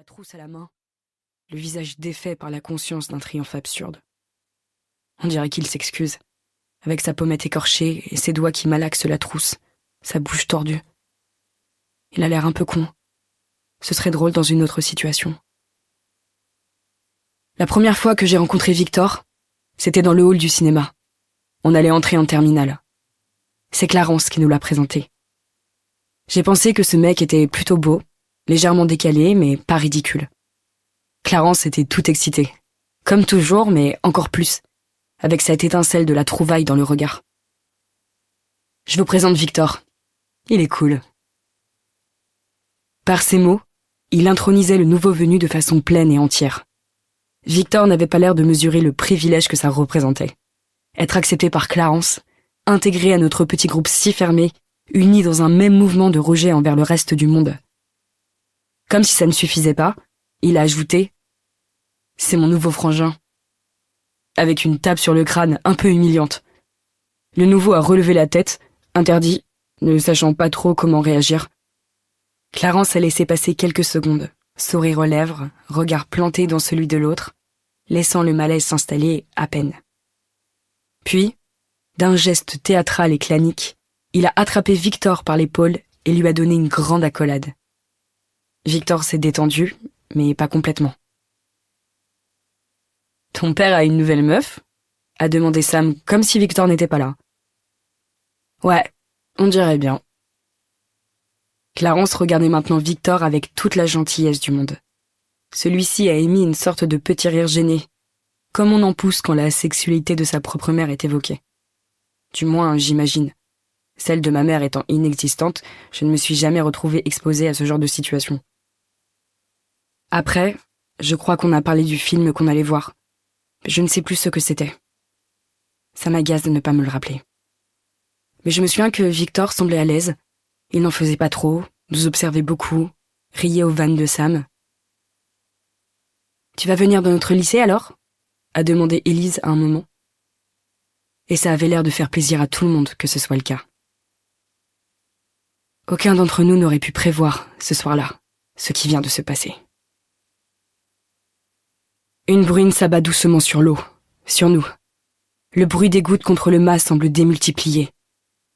trousse à la main, le visage défait par la conscience d'un triomphe absurde. On dirait qu'il s'excuse, avec sa pommette écorchée et ses doigts qui malaxent la trousse, sa bouche tordue. Il a l'air un peu con. Ce serait drôle dans une autre situation. La première fois que j'ai rencontré Victor, c'était dans le hall du cinéma. On allait entrer en terminale. C'est Clarence qui nous l'a présenté. J'ai pensé que ce mec était plutôt beau, légèrement décalé, mais pas ridicule. Clarence était tout excité. Comme toujours, mais encore plus, avec cette étincelle de la trouvaille dans le regard. Je vous présente Victor. Il est cool. Par ces mots, il intronisait le nouveau venu de façon pleine et entière. Victor n'avait pas l'air de mesurer le privilège que ça représentait. Être accepté par Clarence, intégré à notre petit groupe si fermé, uni dans un même mouvement de rejet envers le reste du monde. Comme si ça ne suffisait pas, il a ajouté « C'est mon nouveau frangin », avec une tape sur le crâne un peu humiliante. Le nouveau a relevé la tête, interdit, ne sachant pas trop comment réagir. Clarence a laissé passer quelques secondes, sourire aux lèvres, regard planté dans celui de l'autre, laissant le malaise s'installer à peine. Puis, d'un geste théâtral et clanique, il a attrapé Victor par l'épaule et lui a donné une grande accolade. Victor s'est détendu, mais pas complètement. « Ton père a une nouvelle meuf ?» a demandé Sam, comme si Victor n'était pas là. « Ouais, on dirait bien. » Clarence regardait maintenant Victor avec toute la gentillesse du monde. Celui-ci a émis une sorte de petit rire gêné, comme on en pousse quand la sexualité de sa propre mère est évoquée. Du moins, j'imagine. Celle de ma mère étant inexistante, je ne me suis jamais retrouvée exposée à ce genre de situation. Après, je crois qu'on a parlé du film qu'on allait voir. Je ne sais plus ce que c'était. Ça m'agace de ne pas me le rappeler. Mais je me souviens que Victor semblait à l'aise. Il n'en faisait pas trop, nous observait beaucoup, riait aux vannes de Sam. « Tu vas venir dans notre lycée alors ?» a demandé Élise à un moment. Et ça avait l'air de faire plaisir à tout le monde que ce soit le cas. Aucun d'entre nous n'aurait pu prévoir, ce soir-là, ce qui vient de se passer. Une bruine s'abat doucement sur l'eau, sur nous. Le bruit des gouttes contre le mât semble démultiplié.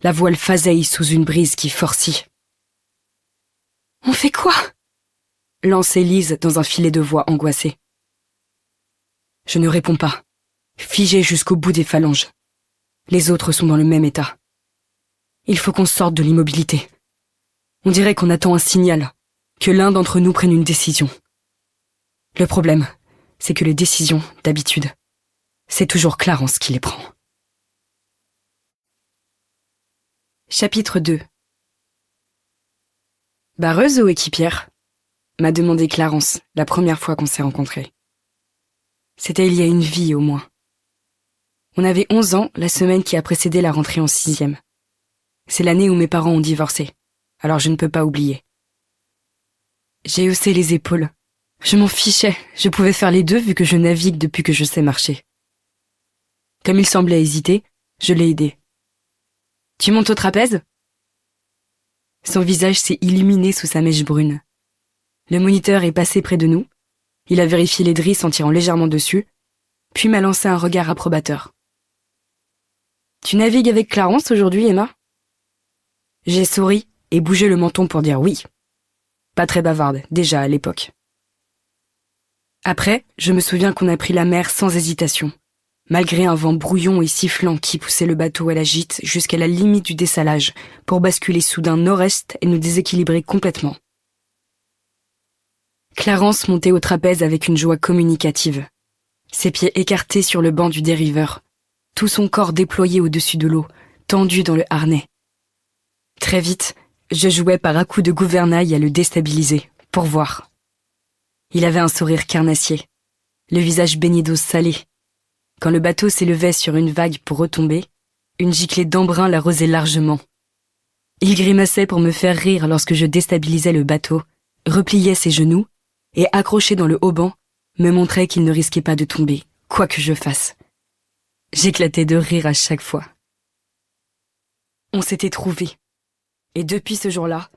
La voile faseille sous une brise qui forcit. « On fait quoi ?» lance Élise dans un filet de voix angoissée. Je ne réponds pas, figé jusqu'au bout des phalanges. Les autres sont dans le même état. Il faut qu'on sorte de l'immobilité. On dirait qu'on attend un signal, que l'un d'entre nous prenne une décision. Le problème, c'est que les décisions, d'habitude, c'est toujours Clarence qui les prend. Chapitre 2. Barreuse ou équipière ? M'a demandé Clarence la première fois qu'on s'est rencontrés. C'était il y a une vie au moins. On avait 11 ans la semaine qui a précédé la rentrée en 6e. C'est l'année où mes parents ont divorcé, alors je ne peux pas oublier. J'ai haussé les épaules. Je m'en fichais, je pouvais faire les deux vu que je navigue depuis que je sais marcher. Comme il semblait hésiter, je l'ai aidé. « Tu montes au trapèze ?» Son visage s'est illuminé sous sa mèche brune. Le moniteur est passé près de nous. Il a vérifié les drisses en tirant légèrement dessus, puis m'a lancé un regard approbateur. « Tu navigues avec Clarence aujourd'hui, Emma ?» J'ai souri et bougé le menton pour dire oui. Pas très bavarde, déjà à l'époque. Après, je me souviens qu'on a pris la mer sans hésitation, malgré un vent brouillon et sifflant qui poussait le bateau à la gîte jusqu'à la limite du dessalage pour basculer soudain nord-est et nous déséquilibrer complètement. Clarence montait au trapèze avec une joie communicative, ses pieds écartés sur le banc du dériveur, tout son corps déployé au-dessus de l'eau, tendu dans le harnais. Très vite, je jouais par à-coups de gouvernail à le déstabiliser, pour voir. Il avait un sourire carnassier, le visage baigné d'eau salée. Quand le bateau s'élevait sur une vague pour retomber, une giclée d'embrun l'arrosait largement. Il grimaçait pour me faire rire lorsque je déstabilisais le bateau, repliait ses genoux et, accroché dans le haubans, me montrait qu'il ne risquait pas de tomber, quoi que je fasse. J'éclatais de rire à chaque fois. On s'était trouvés. Et depuis ce jour-là,